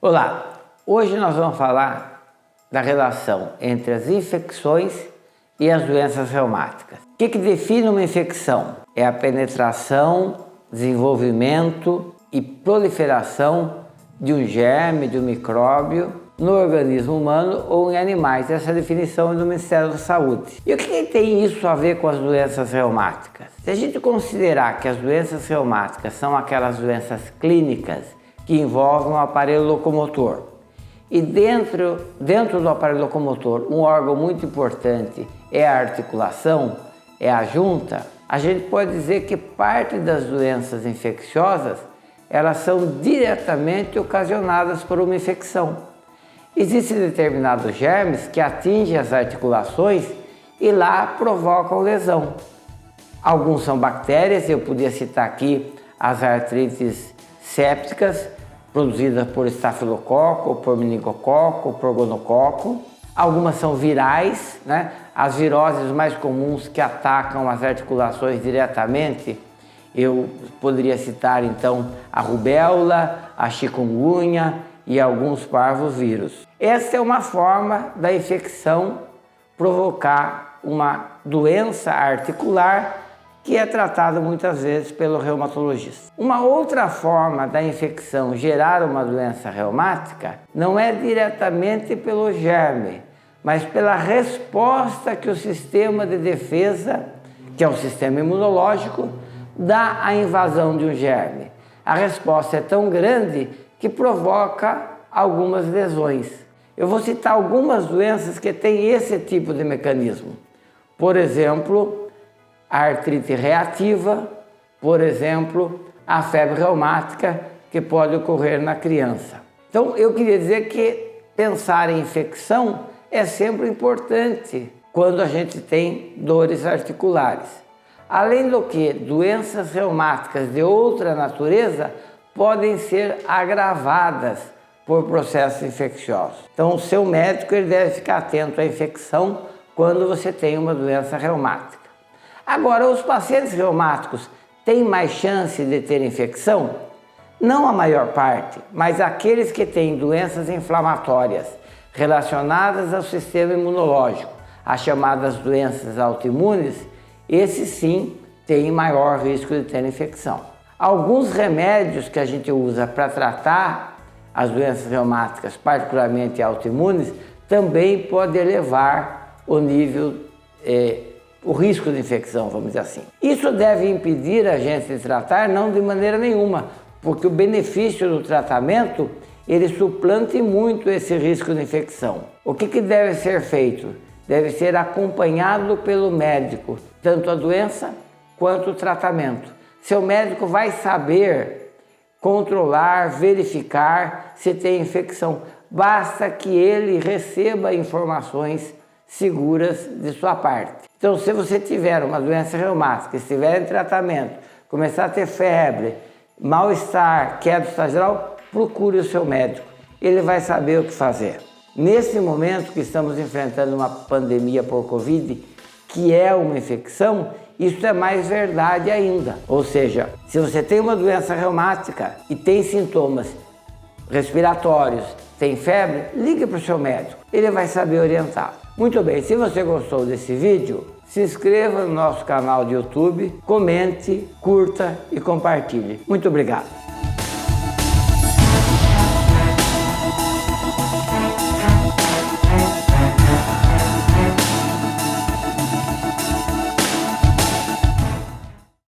Olá, hoje nós vamos falar da relação entre as infecções e as doenças reumáticas. O que define uma infecção? É a penetração, desenvolvimento e proliferação de um germe, de um micróbio no organismo humano ou em animais. Essa é a definição do Ministério da Saúde. E o que tem isso a ver com as doenças reumáticas? Se a gente considerar que as doenças reumáticas são aquelas doenças clínicas que envolvem o aparelho locomotor, e dentro do aparelho locomotor, um órgão muito importante é a articulação, é a junta, a gente pode dizer que parte das doenças infecciosas, elas são diretamente ocasionadas por uma infecção. Existem determinados germes que atingem as articulações e lá provocam lesão. Alguns são bactérias, eu podia citar aqui as artrites sépticas, produzidas por estafilococo, por meningococo, por gonococo. Algumas são virais, As viroses mais comuns que atacam as articulações diretamente, eu poderia citar então a rubéola, a chikungunya e alguns parvovírus. Essa é uma forma da infecção provocar uma doença articular que é tratada muitas vezes pelo reumatologista. Uma outra forma da infecção gerar uma doença reumática não é diretamente pelo germe, mas pela resposta que o sistema de defesa, que é o sistema imunológico, dá à invasão de um germe. A resposta é tão grande que provoca algumas lesões. Eu vou citar algumas doenças que têm esse tipo de mecanismo. Por exemplo, a artrite reativa, por exemplo, a febre reumática, que pode ocorrer na criança. Então, eu queria dizer que pensar em infecção é sempre importante quando a gente tem dores articulares. Além do que, doenças reumáticas de outra natureza podem ser agravadas por processos infecciosos. Então, o seu médico ele deve ficar atento à infecção quando você tem uma doença reumática. Agora, os pacientes reumáticos têm mais chance de ter infecção? Não a maior parte, mas aqueles que têm doenças inflamatórias relacionadas ao sistema imunológico, as chamadas doenças autoimunes, esses sim têm maior risco de ter infecção. Alguns remédios que a gente usa para tratar as doenças reumáticas, particularmente autoimunes, também podem elevar o nível, o risco de infecção, vamos dizer assim. Isso deve impedir a gente de tratar? Não, de maneira nenhuma, porque o benefício do tratamento, ele suplante muito esse risco de infecção. O que deve ser feito? Deve ser acompanhado pelo médico, tanto a doença quanto o tratamento. Seu médico vai saber controlar, verificar se tem infecção. Basta que ele receba informações seguras de sua parte. Então, se você tiver uma doença reumática, estiver em tratamento, começar a ter febre, mal-estar, queda do estado geral, procure o seu médico. Ele vai saber o que fazer. Nesse momento que estamos enfrentando uma pandemia por Covid, que é uma infecção, isso é mais verdade ainda. Ou seja, se você tem uma doença reumática e tem sintomas respiratórios, tem febre, ligue para o seu médico. Ele vai saber orientar. Muito bem, se você gostou desse vídeo, se inscreva no nosso canal de YouTube, comente, curta e compartilhe. Muito obrigado.